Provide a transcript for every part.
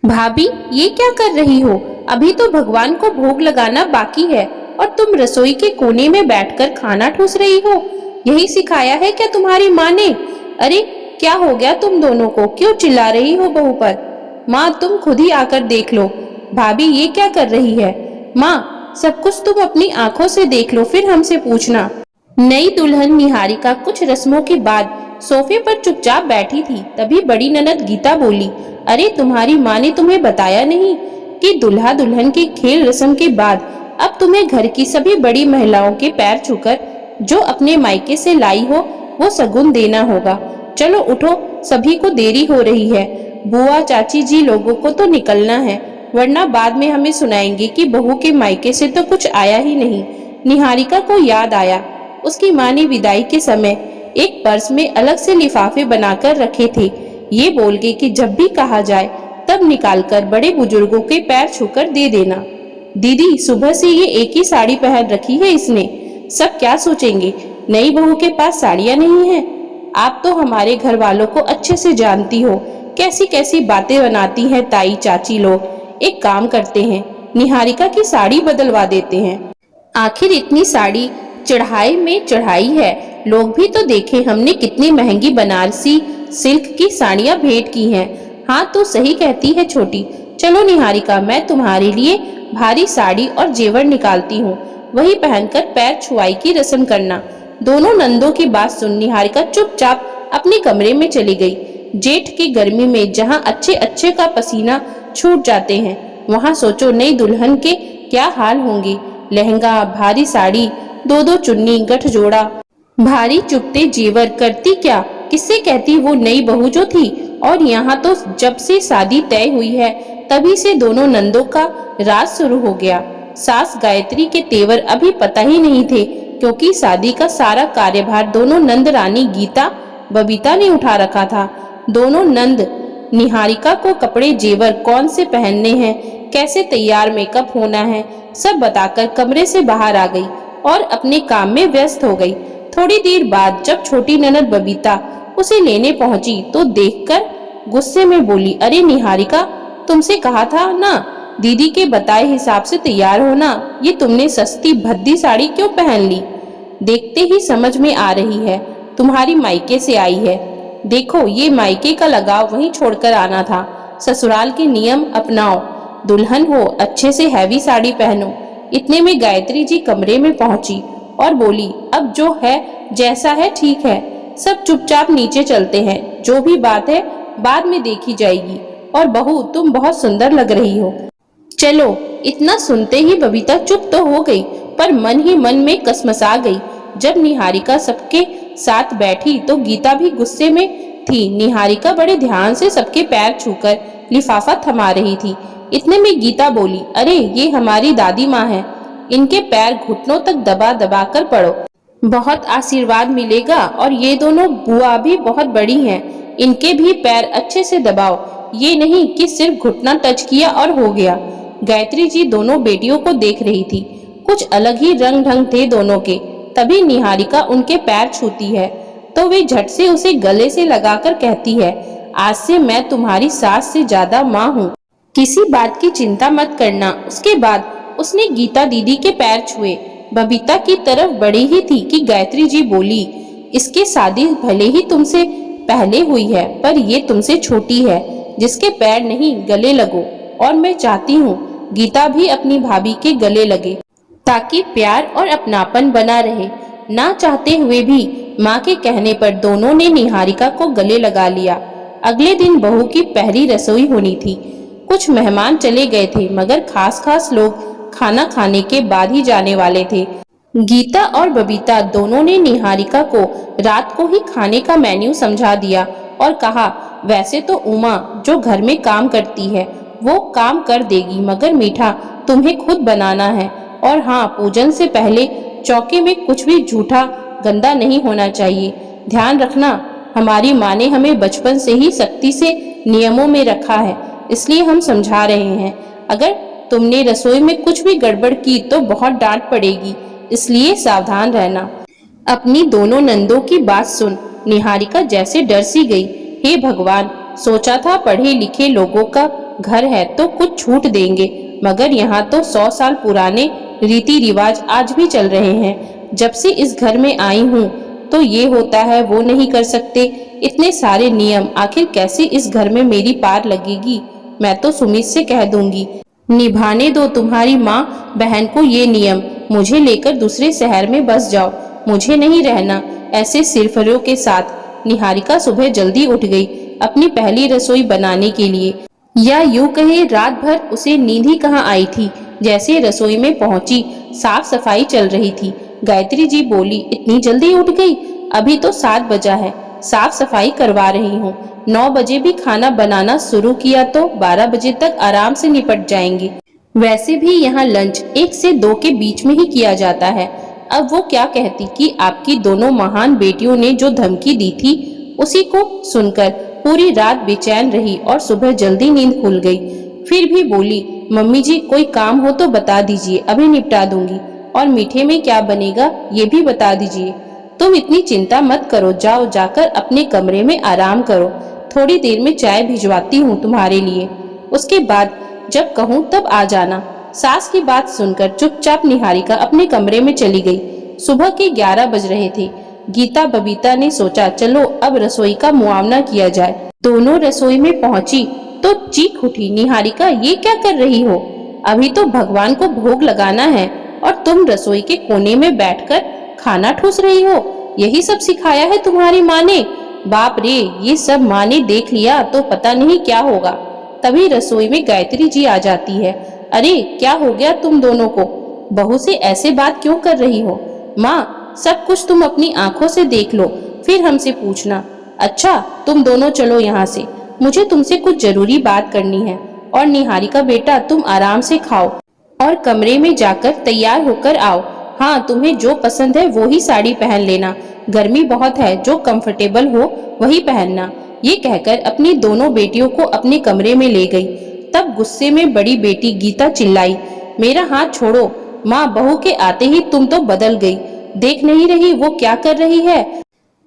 भाभी, ये क्या कर रही हो? अभी तो भगवान को भोग लगाना बाकी है और तुम रसोई के कोने में बैठकर खाना ठूस रही हो। यही सिखाया है क्या तुम्हारी माँ ने? अरे, क्या हो गया तुम दोनों को? क्यों चिल्ला रही हो बहू पर? माँ, तुम खुद ही आकर देख लो। भाभी, ये क्या कर रही है? माँ, सब कुछ तुम अपनी आंखों से देख लो, फिर हमसे पूछना। नई दुल्हन निहारिका कुछ रस्मों के बाद सोफे पर चुपचाप बैठी थी। तभी बड़ी ननद गीता बोली, अरे, तुम्हारी माँ ने तुम्हें बताया नहीं कि दूल्हा दुल्हन के खेल रस्म के बाद अब तुम्हें घर की सभी बड़ी महिलाओं के पैर छूकर जो अपने मायके से लाई हो वो सगुन देना होगा। चलो उठो, सभी को देरी हो रही है। बुआ चाची जी लोगों को तो निकलना है, वरना बाद में हमें सुनाएंगे कि बहू के मायके से तो कुछ आया ही नहीं। निहारिका को याद आया, उसकी माँ ने विदाई के समय एक पर्स में अलग से लिफाफे बनाकर रखे थे। ये बोल के कि जब भी कहा जाए तब निकालकर बड़े बुजुर्गों के पैर छूकर दे देना। दीदी, सुबह से ये एक ही साड़ी पहन रखी है इसने, सब क्या सोचेंगे? नई बहू के पास साड़ियाँ नहीं है। आप तो हमारे घर वालों को अच्छे से जानती हो, कैसी कैसी बातें बनाती हैं ताई चाची लोग। एक काम करते हैं, निहारिका की साड़ी बदलवा देते हैं। आखिर इतनी साड़ी चढ़ाई में चढ़ाई है, लोग भी तो देखे हमने कितनी महंगी बनारसी सिल्क की साड़ियाँ भेंट की हैं। हाँ, तो सही कहती है छोटी। चलो निहारिका, मैं तुम्हारे लिए भारी साड़ी और जेवर निकालती हूँ, वही पहनकर पैर छुआई की रस्म करना। दोनों नंदों की बात सुन निहारिका चुपचाप अपने कमरे में चली गई। जेठ की गर्मी में जहाँ अच्छे अच्छे का पसीना छूट जाते हैं, वहाँ सोचो नई दुल्हन के क्या हाल होंगे। लहंगा, भारी साड़ी, दो दो चुन्नी, गठजोड़ा, भारी चुपते जेवर, करती क्या, किससे कहती वो नई बहू जो थी। और यहाँ तो जब से शादी तय हुई है तभी से दोनों नंदों का राज शुरू हो गया। सास गायत्री के तेवर अभी पता ही नहीं थे, क्योंकि शादी का सारा कार्यभार दोनों नंद रानी गीता बबीता ने उठा रखा था। दोनों नंद निहारिका को कपड़े जेवर कौन से पहनने हैं, कैसे तैयार मेकअप होना है, सब बताकर कमरे से बाहर आ गई और अपने काम में व्यस्त हो गई। थोड़ी देर बाद जब छोटी ननद बबीता उसे लेने पहुंची तो देखकर गुस्से में बोली, अरे निहारिका, तुमसे कहा था ना दीदी के बताए हिसाब से तैयार होना, ये तुमने सस्ती भद्दी साड़ी क्यों पहन ली? देखते ही समझ में आ रही है तुम्हारी मायके से आई है। देखो, ये मायके का लगाव वहीं छोड़कर आना था। ससुराल के नियम अपनाओ, दुल्हन हो अच्छे से हैवी साड़ी पहनो। इतने में गायत्री जी कमरे में पहुंची और बोली, अब जो है जैसा है ठीक है, सब चुपचाप नीचे चलते हैं, जो भी बात है बाद में देखी जाएगी। और बहू, तुम बहुत सुंदर लग रही हो। चलो। इतना सुनते ही बबीता चुप तो हो गई, पर मन ही मन में कसमसा गई। जब निहारिका सबके साथ बैठी तो गीता भी गुस्से में थी। निहारिका बड़े ध्यान से सबके पैर छूकर लिफाफा थमा रही थी। इतने में गीता बोली, अरे, ये हमारी दादी माँ है, इनके पैर घुटनों तक दबा दबा कर पड़ो, बहुत आशीर्वाद मिलेगा। और ये दोनों बुआ भी बहुत बड़ी हैं, इनके भी पैर अच्छे से दबाओ, ये नहीं कि सिर्फ घुटना टच किया और हो गया। गायत्री जी दोनों बेटियों को देख रही थी, कुछ अलग ही रंग ढंग थे दोनों के। तभी निहारिका उनके पैर छूती है तो वे झट से उसे गले से लगाकर कहती है, आज से मैं तुम्हारी सास से ज्यादा माँ हूँ, किसी बात की चिंता मत करना। उसके बाद उसने गीता दीदी के पैर छुए। बबीता की तरफ बढ़ी ही थी कि गायत्री जी बोली, इसके शादी भले ही तुमसे पहले हुई है, पर ये तुमसे छोटी है, जिसके पैर नहीं गले लगो। और मैं चाहती हूँ गीता भी अपनी भाभी के गले लगे, ताकि प्यार और अपनापन बना रहे। ना चाहते हुए भी माँ के कहने पर दोनों ने निहारिका को गले लगा लिया। अगले दिन बहू की पहली रसोई होनी थी। कुछ मेहमान चले गए थे, मगर खास लोग खाना खाने के बाद ही जाने वाले थे। गीता और बबीता दोनों ने निहारिका को रात को ही खाने का मेन्यू समझा दिया और कहा, वैसे तो उमा जो घर में काम करती है वो काम कर देगी, मगर मीठा तुम्हें खुद बनाना है। और हाँ, पूजन से पहले चौके में कुछ भी झूठा गंदा नहीं होना चाहिए। ध्यान रखना, हमारी माँ ने हमें बचपन से ही सख्ती से नियमों में रखा है, इसलिए हम समझा रहे हैं। अगर तुमने रसोई में कुछ भी गड़बड़ की तो बहुत डांट पड़ेगी, इसलिए सावधान रहना। अपनी दोनों नंदों की बात सुन निहारिका जैसे डर सी गई। हे भगवान, सोचा था पढ़े लिखे लोगों का घर है तो कुछ छूट देंगे, मगर यहाँ तो 100 साल पुराने रीति रिवाज आज भी चल रहे हैं। जब से इस घर में आई हूँ तो ये होता है वो नहीं कर सकते, इतने सारे नियम आखिर कैसे इस घर में मेरी पार लगेगी। मैं तो सुमित से कह दूंगी, निभाने दो तुम्हारी माँ बहन को ये नियम, मुझे लेकर दूसरे शहर में बस जाओ, मुझे नहीं रहना ऐसे सिरफरों के साथ। निहारिका सुबह जल्दी उठ गई अपनी पहली रसोई बनाने के लिए, या यूं कहे रात भर उसे नींद ही कहाँ आई थी। जैसे रसोई में पहुंची साफ सफाई चल रही थी। गायत्री जी बोली, इतनी जल्दी उठ गई? अभी तो 7 बजा है, साफ सफाई करवा रही हूँ। 9 बजे भी खाना बनाना शुरू किया तो 12 बजे तक आराम से निपट जाएंगे। वैसे भी यहाँ लंच 1 से 2 के बीच में ही किया जाता है। अब वो क्या कहती कि आपकी दोनों महान बेटियों ने जो धमकी दी थी उसी को सुनकर पूरी रात बेचैन रही और सुबह जल्दी नींद खुल गई। फिर भी बोली, मम्मी जी कोई काम हो तो बता दीजिए, अभी निपटा दूंगी। और मीठे में क्या बनेगा ये भी बता दीजिए। तुम इतनी चिंता मत करो, जाओ जाकर अपने कमरे में आराम करो, थोड़ी देर में चाय भिजवाती हूँ तुम्हारे लिए, उसके बाद जब कहूँ तब आ जाना। सास की बात सुनकर चुपचाप निहारिका अपने कमरे में चली गई। सुबह के 11 बज रहे थे। गीता बबीता ने सोचा चलो अब रसोई का मुआवना किया जाए। दोनों रसोई में पहुंची तो चीख उठी, निहारिका ये क्या कर रही हो? अभी तो भगवान को भोग लगाना है और तुम रसोई के कोने में बैठकर खाना ठूस रही हो। यही सब सिखाया है तुम्हारी माँ ने? बाप रे, ये सब माँ ने देख लिया तो पता नहीं क्या होगा। तभी रसोई में गायत्री जी आ जाती है। अरे क्या हो गया तुम दोनों को? बहू से ऐसे बात क्यों कर रही हो? माँ सब कुछ तुम अपनी आंखों से देख लो फिर हमसे पूछना। अच्छा तुम दोनों चलो यहाँ से, मुझे तुमसे कुछ जरूरी बात करनी है। और निहारिका बेटा तुम आराम से खाओ और कमरे में जाकर तैयार होकर आओ। हाँ तुम्हें जो पसंद है वो ही साड़ी पहन लेना, गर्मी बहुत है, जो कंफर्टेबल हो वही पहनना। ये कहकर अपनी दोनों बेटियों को अपने कमरे में ले गई। तब गुस्से में बड़ी बेटी गीता चिल्लाई, मेरा हाथ छोड़ो। माँ बहू के आते ही तुम तो बदल गई, देख नहीं रही वो क्या कर रही है?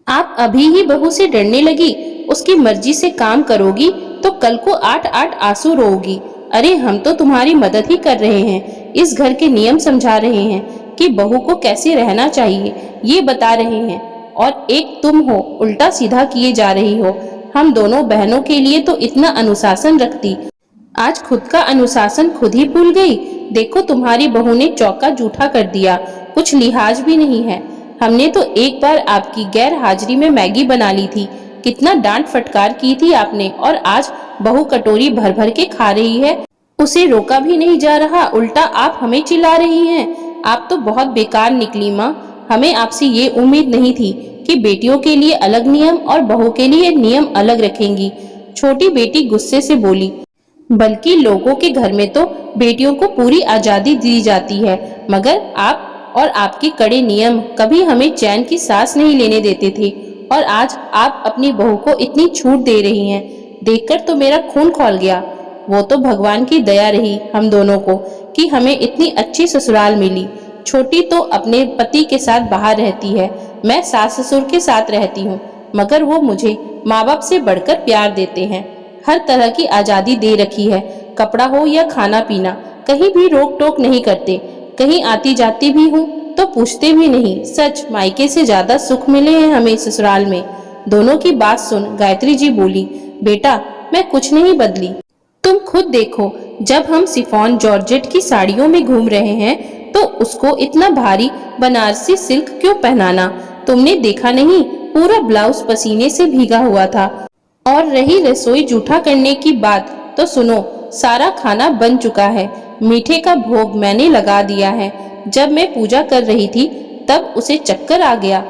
आप अभी ही बहू से डरने लगी, उसकी मर्जी से काम करोगी तो कल को 8-8 आंसू रोओगी। अरे हम तो तुम्हारी मदद ही कर रहे हैं, इस घर के नियम समझा रहे हैं कि बहू को कैसे रहना चाहिए ये बता रहे हैं, और एक तुम हो उल्टा सीधा किए जा रही हो। हम दोनों बहनों के लिए तो इतना अनुशासन रखती, आज खुद का अनुशासन खुद ही भूल गई। देखो तुम्हारी बहू ने चौका जूठा कर दिया, कुछ लिहाज भी नहीं है। हमने तो एक बार आपकी गैर हाजिरी में मैगी बना ली थी, कितना डांट फटकार की थी आपने, और आज बहू कटोरी भर भर के खा रही है, उसे रोका भी नहीं जा रहा, उल्टा आप हमें चिल्ला रही हैं। आप तो बहुत बेकार निकली माँ, हमें आपसे ये उम्मीद नहीं थी कि बेटियों के लिए अलग नियम और बहू के लिए नियम अलग रखेंगी। छोटी बेटी गुस्से से बोली, बल्कि लोगों के घर में तो बेटियों को पूरी आजादी दी जाती है, मगर आप और आपके कड़े नियम कभी हमें चैन की सांस नहीं लेने देते थे, और आज आप अपनी बहू को इतनी छूट दे रही हैं। देखकर तो मेरा खून खौल गया। वो तो भगवान की दया रही हम दोनों को कि हमें इतनी अच्छी ससुराल मिली। छोटी तो अपने पति के साथ बाहर रहती है, मैं सास ससुर के साथ रहती हूँ, मगर वो मुझे माँ बाप से बढ़कर प्यार देते हैं। हर तरह की आज़ादी दे रखी है, कपड़ा हो या खाना पीना, कहीं भी रोक टोक नहीं करते। कहीं आती जाती भी हूँ तो पूछते भी नहीं। सच मायके से ज्यादा सुख मिले हैं हमें ससुराल में। दोनों की बात सुन गायत्री जी बोली, बेटा मैं कुछ नहीं बदली, तुम खुद देखो, जब हम सिफॉन जॉर्जेट की साड़ियों में घूम रहे हैं तो उसको इतना भारी बनारसी सिल्क क्यों पहनाना? तुमने देखा नहीं, पूरा ब्लाउज पसीने से भीगा हुआ था। और रही रसोई जूठा करने की बात तो सुनो, सारा खाना बन चुका है, मीठे का भोग मैंने लगा दिया है। जब मैं पूजा कर रही थी तब उसे चक्कर आ गया,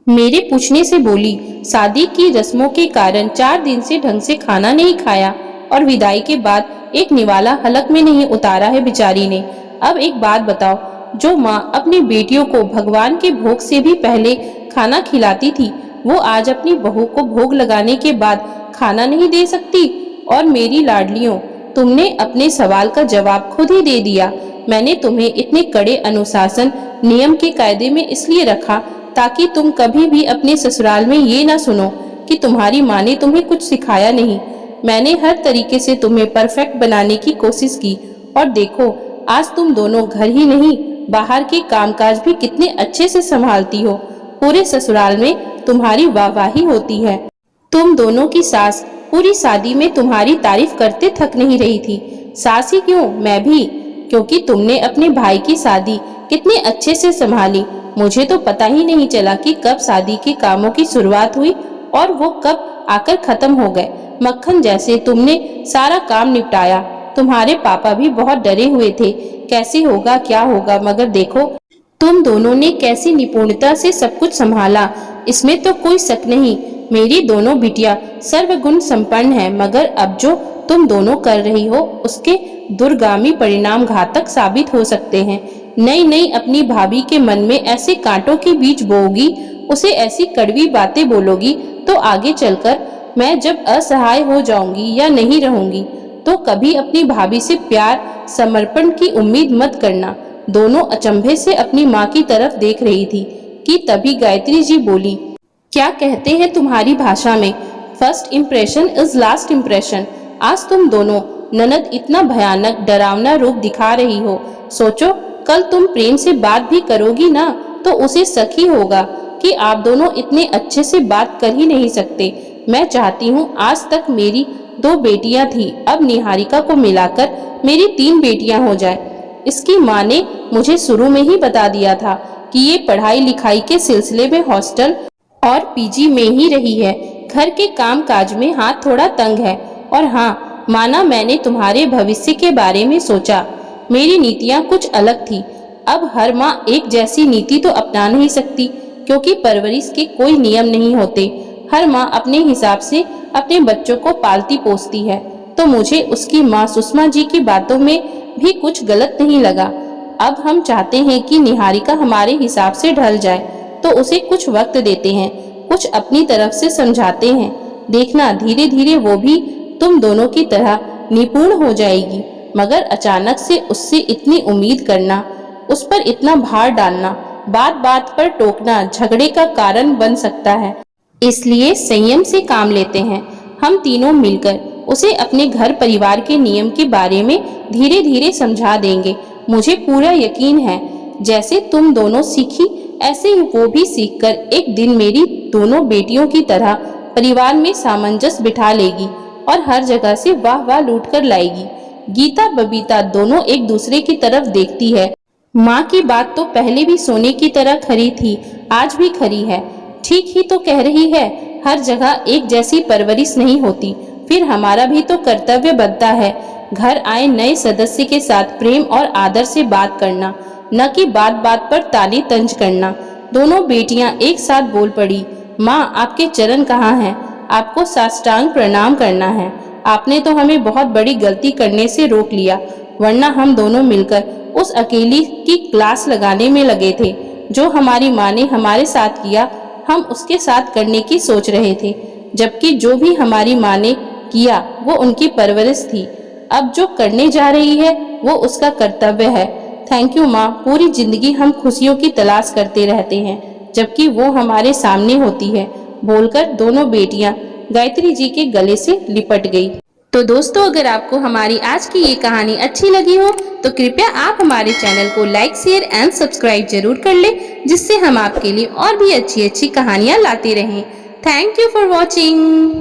मेरे पूछने से बोली, शादी की रस्मों के कारण 4 दिन से ढंग से खाना नहीं खाया और विदाई के बाद एक निवाला हलक में नहीं उतारा है बेचारी ने। अब एक बात बताओ, जो माँ अपनी बेटियों को भगवान के भोग से भी पहले खाना खिलाती थी, वो आज अपनी बहू को भोग लगाने के बाद खाना नहीं दे सकती? और मेरी लाडलियों, तुमने अपने सवाल का जवाब खुद ही दे दिया। मैंने तुम्हें इतने कड़े अनुशासन नियम के कायदे में इसलिए रखा ताकि तुम कभी भी अपने ससुराल में ये ना सुनो कि तुम्हारी माँ ने तुम्हें कुछ सिखाया नहीं। मैंने हर तरीके से तुम्हें परफेक्ट बनाने की कोशिश की और देखो आज तुम दोनों घर ही नहीं बाहर के कामकाज भी कितने अच्छे से संभालती हो। पूरे ससुराल में तुम्हारी वाहवाही होती है। तुम दोनों की सास पूरी शादी में तुम्हारी तारीफ करते थक नहीं रही थी। सास ही क्यों, मैं भी, क्योंकि तुमने अपने भाई की शादी कितने अच्छे से संभाली। मुझे तो पता ही नहीं चला कि कब शादी के कामों की शुरुआत हुई और वो कब आकर खत्म हो गए। मक्खन जैसे तुमने सारा काम निपटाया। तुम्हारे पापा भी बहुत डरे हुए थे कैसे होगा क्या होगा, मगर देखो तुम दोनों ने कैसी निपुणता से सब कुछ संभाला। इसमें तो कोई शक नहीं, मेरी दोनों बिटिया सर्वगुण संपन्न है, मगर अब जो तुम दोनों कर रही हो उसके दूरगामी परिणाम घातक साबित हो सकते हैं। नई नई अपनी भाभी के मन में ऐसे कांटों के बीज बोओगी, उसे ऐसी कड़वी बातें बोलोगी, तो आगे चलकर मैं जब असहाय हो जाऊंगी या नहीं रहूंगी तो कभी अपनी भाभी से प्यार समर्पण की उम्मीद मत करना। दोनों अचंभे से अपनी माँ की तरफ देख रही थी कि तभी गायत्री जी बोली, क्या कहते हैं तुम्हारी भाषा में, first impression is last impression. आज तुम दोनों ननद इतना भयानक डरावना रूप दिखा रही हो। सोचो कल तुम प्रेम से बात भी करोगी ना तो उसे शक ही होगा कि आप दोनों इतने अच्छे से बात कर ही नहीं सकते। मैं चाहती हूँ आज तक मेरी 2 बेटियां थी, अब निहारिका को मिलाकर मेरी 3 बेटियां हो जाए। इसकी माँ ने मुझे शुरू में ही बता दिया था कि ये पढ़ाई लिखाई के सिलसिले में हॉस्टल और पीजी में ही रही है। घर के काम काज में हाथ थोड़ा तंग है। और हाँ, माना मैंने तुम्हारे भविष्य के बारे में सोचा। मेरी नीतियाँ कुछ अलग थी। अब हर माँ एक जैसी नीति तो अपना नहीं सकती, क्योंकि परवरिश के कोई नियम नहीं होते। हर माँ अपने हिसाब से अपने बच्चों को पालती पोसती है। तो मुझे उसकी माँ सुषमा जी की बातों में भी कुछ गलत नहीं लगा। अब हम चाहते हैं कि निहारिका हमारे हिसाब से ढल जाए, तो उसे कुछ वक्त देते हैं, कुछ अपनी तरफ से समझाते हैं। देखना धीरे धीरे वो भी तुम दोनों की तरह निपुण हो जाएगी। मगर अचानक से उससे इतनी उम्मीद करना, उस पर इतना भार डालना, बात बात पर टोकना झगड़े का कारण बन सकता है। इसलिए संयम से काम लेते हैं। हम तीनों मिलकर उसे अपने घर परिवार के नियम के बारे में धीरे धीरे समझा देंगे। मुझे पूरा यकीन है जैसे तुम दोनों सीखी ऐसे ही वो भी सीखकर एक दिन मेरी दोनों बेटियों की तरह परिवार में सामंजस्य बिठा लेगी और हर जगह से वाह वाह लूट कर लाएगी। गीता बबीता दोनों एक दूसरे की तरफ देखती है। माँ की बात तो पहले भी सोने की तरह खरी थी, आज भी खरी है। ठीक ही तो कह रही है, हर जगह एक जैसी परवरिश नहीं होती। फिर हमारा भी तो कर्तव्य बनता है घर आए नए सदस्य के साथ प्रेम और आदर से बात करना, न कि बात बात पर ताने तंज करना। दोनों बेटियां एक साथ बोल पड़ी, माँ आपके चरण कहाँ हैं? आपको साष्टांग प्रणाम करना है। आपने तो हमें बहुत बड़ी गलती करने से रोक लिया, वरना हम दोनों मिलकर उस अकेली की क्लास लगाने में लगे थे। जो हमारी माँ ने हमारे साथ किया हम उसके साथ करने की सोच रहे थे, जबकि जो भी हमारी माँ ने किया वो उनकी परवरिश थी। अब जो करने जा रही है वो उसका कर्तव्य है। थैंक यू माँ, पूरी जिंदगी हम खुशियों की तलाश करते रहते हैं जबकि वो हमारे सामने होती है, बोलकर दोनों बेटियां गायत्री जी के गले से लिपट गई। तो दोस्तों, अगर आपको हमारी आज की ये कहानी अच्छी लगी हो तो कृपया आप हमारे चैनल को लाइक शेयर एंड सब्सक्राइब जरूर कर लें, जिससे हम आपके लिए और भी अच्छी अच्छी कहानियां लाते रहें। Thank you for watching.